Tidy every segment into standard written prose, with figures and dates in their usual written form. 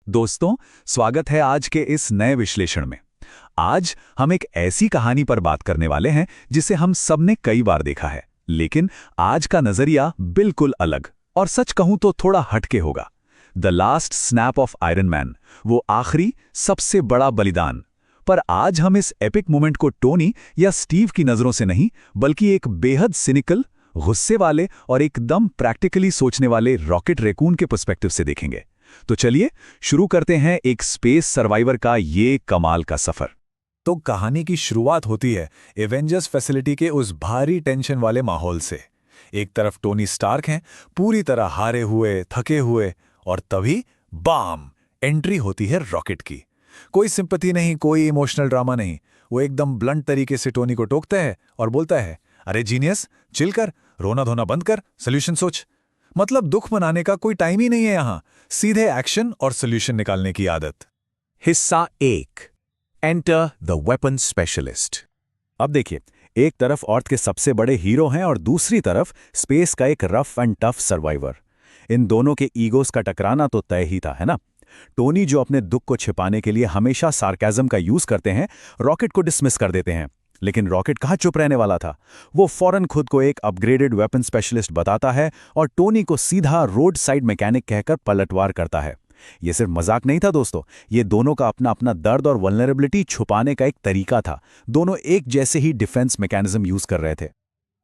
दोस्तों, स्वागत है आज के इस नए विश्लेषण में। आज हम एक ऐसी कहानी पर बात करने वाले हैं जिसे हम सबने कई बार देखा है, लेकिन आज का नजरिया बिल्कुल अलग और सच कहूं तो थोड़ा हटके होगा। The last snap of iron man, वो आखिरी सबसे बड़ा बलिदान। पर आज हम इस एपिक मोमेंट को टोनी या स्टीव की नजरों से नहीं, बल्कि एक बेहद सिनिकल, गुस्से वाले और एकदम प्रैक्टिकली सोचने वाले रॉकेट रैकून के पर्सपेक्टिव से देखेंगे। तो चलिए शुरू करते हैं एक स्पेस सर्वाइवर का ये कमाल का सफर। तो कहानी की शुरुआत होती है एवेंजर्स फैसिलिटी के उस भारी टेंशन वाले माहौल से। एक तरफ टोनी स्टार्क हैं, पूरी तरह हारे हुए, थके हुए, और तभी बाम, एंट्री होती है रॉकेट की। कोई सिंपैथी नहीं, कोई इमोशनल ड्रामा नहीं। वो एकदम ब्लंट तरीके से टोनी को टोकता है और बोलता है, अरे जीनियस, चिल कर, रोना धोना बंद कर, सोल्यूशन सोच। मतलब दुख मनाने का कोई टाइम ही नहीं है यहां, सीधे एक्शन और सोल्यूशन निकालने की आदत। हिस्सा 1, एंटर द वेपन स्पेशलिस्ट। अब देखिए, एक तरफ अर्थ के सबसे बड़े हीरो हैं और दूसरी तरफ स्पेस का एक रफ एंड टफ सर्वाइवर। इन दोनों के ईगोस का टकराना तो तय ही था, है ना। टोनी जो अपने दुख को छिपाने के लिए हमेशा सार्केज्म का यूज करते हैं, रॉकेट को डिसमिस कर देते हैं। लेकिन रॉकेट कहाँ चुप रहने वाला था। वो फौरन खुद को एक अपग्रेडेड वेपन स्पेशलिस्ट बताता है और टोनी को सीधा रोड साइड मैकेनिक कहकर पलटवार करता है। ये सिर्फ मजाक नहीं था दोस्तों, ये दोनों का अपना अपना दर्द और वल्नरेबिलिटी छुपाने का एक तरीका था। दोनों एक जैसे ही डिफेंस मैकेनिज्म यूज कर रहे थे।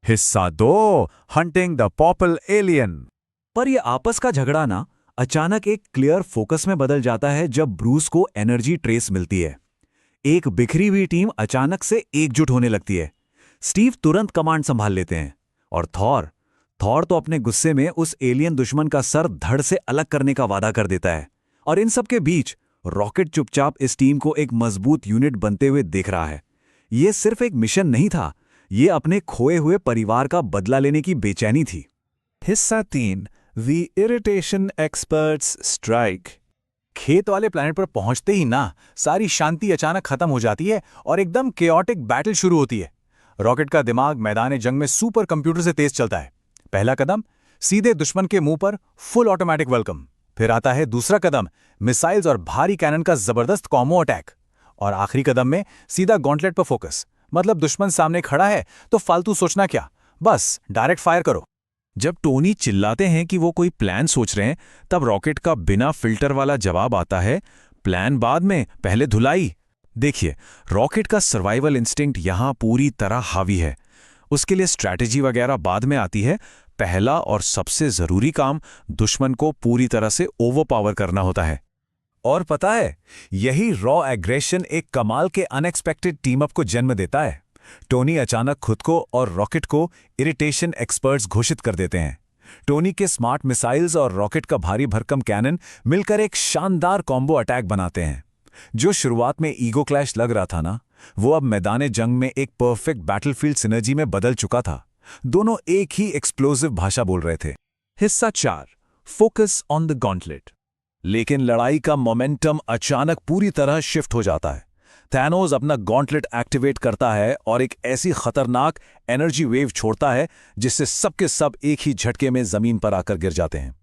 हिस्सा 2, हंटिंग द पर्पल एलियन। पर यह आपस का झगड़ा ना अचानक एक क्लियर फोकस में बदल जाता है जब ब्रूस को एनर्जी ट्रेस मिलती है। एक बिखरी हुई टीम अचानक से एकजुट होने लगती है। स्टीव तुरंत कमांड संभाल लेते हैं और थॉर तो अपने गुस्से में उस एलियन दुश्मन का सर धड़ से अलग करने का वादा कर देता है। और इन सब के बीच रॉकेट चुपचाप इस टीम को एक मजबूत यूनिट बनते हुए देख रहा है। यह सिर्फ एक मिशन नहीं था, यह अपने खोए हुए परिवार का बदला लेने की बेचैनी थी। हिस्सा 3, द इरिटेशन एक्सपर्ट्स स्ट्राइक। खेत वाले प्लैनेट पर पहुंचते ही ना सारी शांति अचानक खत्म हो जाती है और एकदम केओटिक बैटल शुरू होती है। रॉकेट का दिमाग मैदान जंग में सुपर कंप्यूटर से तेज चलता है। पहला कदम, सीधे दुश्मन के मुंह पर फुल ऑटोमेटिक वेलकम। फिर आता है दूसरा कदम, मिसाइल्स और भारी कैनन का जबरदस्त कॉम्बो अटैक। और आखिरी कदम में सीधा गॉन्टलेट पर फोकस। मतलब दुश्मन सामने खड़ा है तो फालतू सोचना क्या, बस डायरेक्ट फायर करो। जब टोनी चिल्लाते हैं कि वो कोई प्लान सोच रहे हैं, तब रॉकेट का बिना फिल्टर वाला जवाब आता है, प्लान बाद में, पहले धुलाई। देखिए, रॉकेट का सर्वाइवल इंस्टिंक्ट यहां पूरी तरह हावी है। उसके लिए स्ट्रैटेजी वगैरह बाद में आती है। पहला और सबसे जरूरी काम दुश्मन को पूरी तरह से ओवरपावर करना होता है। और पता है, यही रॉ एग्रेशन एक कमाल के अनएक्सपेक्टेड टीम अप को जन्म देता है। टोनी अचानक खुद को और रॉकेट को इरिटेशन एक्सपर्ट्स घोषित कर देते हैं। टोनी के स्मार्ट मिसाइल्स और रॉकेट का भारी भरकम कैनन मिलकर एक शानदार कॉम्बो अटैक बनाते हैं। जो शुरुआत में ईगो क्लैश लग रहा था ना, वो अब मैदान जंग में एक परफेक्ट बैटलफील्ड सिनर्जी में बदल चुका था। दोनों एक ही एक्सप्लोसिव भाषा बोल रहे थे। हिस्सा 4, फोकस ऑन द गॉन्टलेट। लेकिन लड़ाई का मोमेंटम अचानक पूरी तरह शिफ्ट हो जाता है। थैनोस अपना गॉन्टलेट एक्टिवेट करता है और एक ऐसी खतरनाक एनर्जी वेव छोड़ता है जिससे सबके सब एक ही झटके में जमीन पर आकर गिर जाते हैं।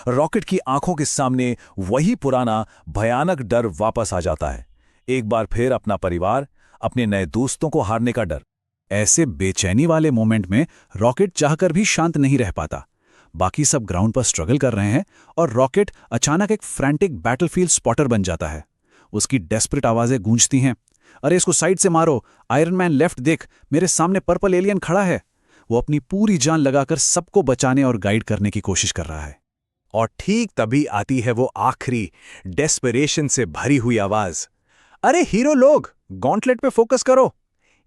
रॉकेट की आंखों के सामने वही पुराना भयानक डर वापस आ जाता है। एक बार फिर अपना परिवार, अपने नए दोस्तों को हारने का डर। ऐसे बेचैनी वाले मोमेंट में रॉकेट चाहकर भी शांत नहीं रह पाता। बाकी सब ग्राउंड पर स्ट्रगल कर रहे हैं और रॉकेट अचानक एक फ्रैंटिक बैटलफील्ड स्पॉटर बन जाता है। उसकी डेस्परेट आवाजें गूंजती हैं, अरे इसको साइड से मारो, आयरन मैन लेफ्ट देख, मेरे सामने पर्पल एलियन खड़ा है। वो अपनी पूरी जान लगाकर सबको बचाने और गाइड करने की कोशिश कर रहा है। और ठीक तभी आती है वो आखिरी डेस्परेशन से भरी हुई आवाज, अरे हीरो लोग, गॉन्टलेट पे फोकस करो।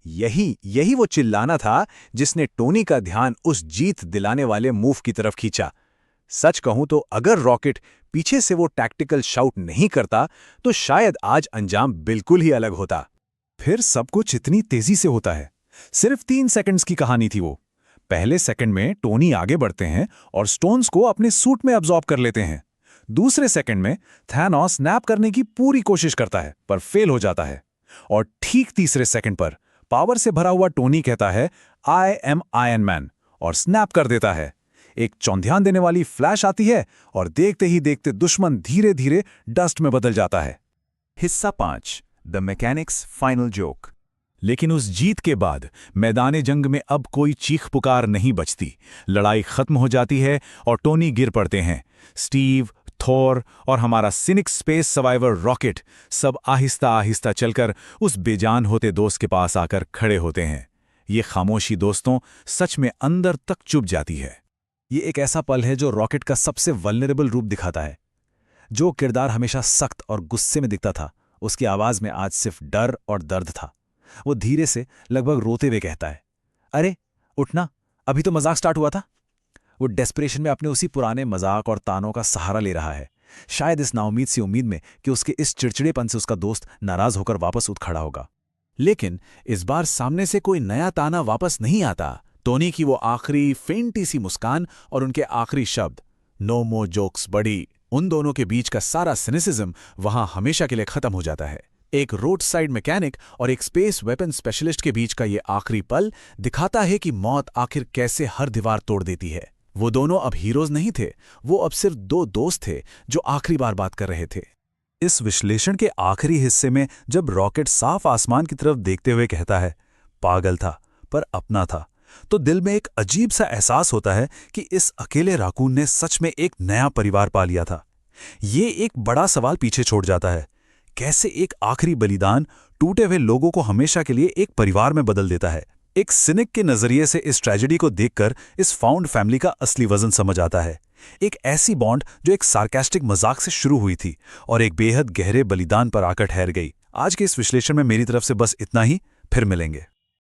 यही वो चिल्लाना था जिसने टोनी का ध्यान उस जीत दिलाने वाले मूव की तरफ खींचा। सच कहूं तो अगर रॉकेट पीछे से वो टैक्टिकल शाउट नहीं करता तो शायद आज अंजाम बिल्कुल ही अलग होता। फिर सब कुछ इतनी तेजी से होता है। सिर्फ 3 सेकंड्स की कहानी थी वो। पहले सेकंड में टोनी आगे बढ़ते हैं और स्टोन्स को अपने सूट में अब्सॉर्ब कर लेते हैं। दूसरे सेकंड में थैनोस स्नैप करने की पूरी कोशिश करता है पर फेल हो जाता है। और ठीक तीसरे सेकंड पर पावर से भरा हुआ टोनी कहता है, आई एम आयरन मैन, और स्नैप कर देता है। एक चौंधियान देने वाली फ्लैश आती है और देखते ही देखते दुश्मन धीरे धीरे डस्ट में बदल जाता है। हिस्सा 5 द मैकेनिक्स फाइनल जोक। लेकिन उस जीत के बाद मैदान जंग में अब कोई चीख पुकार नहीं बचती। लड़ाई खत्म हो जाती है और टोनी गिर पड़ते हैं। स्टीव, थॉर और हमारा सिनिक स्पेस सर्वाइवर रॉकेट सब आहिस्ता आहिस्ता चलकर उस बेजान होते दोस्त के पास आकर खड़े होते हैं। ये खामोशी दोस्तों सच में अंदर तक चुभ जाती है। ये एक ऐसा पल है जो रॉकेट का सबसे वल्नरेबल रूप दिखाता है। जो किरदार हमेशा सख्त और गुस्से में दिखता था, उसकी आवाज में आज सिर्फ डर और दर्द था। वो धीरे से लगभग रोते हुए कहता है, अरे उठना, अभी तो मजाक स्टार्ट हुआ था। वो डेस्परेशन में अपने उसी पुराने मजाक और तानों का सहारा ले रहा है, शायद इस नाउमीद सी उम्मीद में कि उसके इस चिड़चिड़ेपन से उसका दोस्त नाराज होकर वापस उठ खड़ा होगा। लेकिन इस बार सामने से कोई नया ताना वापस नहीं आता। टोनी की वो आखिरी फेंटी सी मुस्कान और उनके आखिरी शब्द, नो मोर जोक्स बड़ी, उन दोनों के बीच का सारा सिनिसिज्म वहां हमेशा के लिए खत्म हो जाता है। एक रोड साइड मैकेनिक और एक स्पेस वेपन स्पेशलिस्ट के बीच का ये आखिरी पल दिखाता है कि मौत आखिर कैसे हर दीवार तोड़ देती है। वो दोनों अब हीरोज नहीं थे, वो अब सिर्फ दो दोस्त थे जो आखिरी बार बात कर रहे थे। इस विश्लेषण के आखिरी हिस्से में जब रॉकेट साफ आसमान की तरफ देखते हुए कहता है, पागल था पर अपना था, तो दिल में एक अजीब सा एहसास होता है कि इस अकेले राकून ने सच में एक नया परिवार पा लिया था। ये एक बड़ा सवाल पीछे छोड़ जाता है, कैसे एक आखिरी बलिदान टूटे हुए लोगों को हमेशा के लिए एक परिवार में बदल देता है। एक सिनिक के नजरिए से इस ट्रेजेडी को देखकर इस फाउंड फैमिली का असली वजन समझ आता है। एक ऐसी बॉन्ड जो एक सार्कास्टिक मजाक से शुरू हुई थी और एक बेहद गहरे बलिदान पर आकर ठहर गई। आज के इस विश्लेषण में मेरी तरफ से बस इतना ही, फिर मिलेंगे।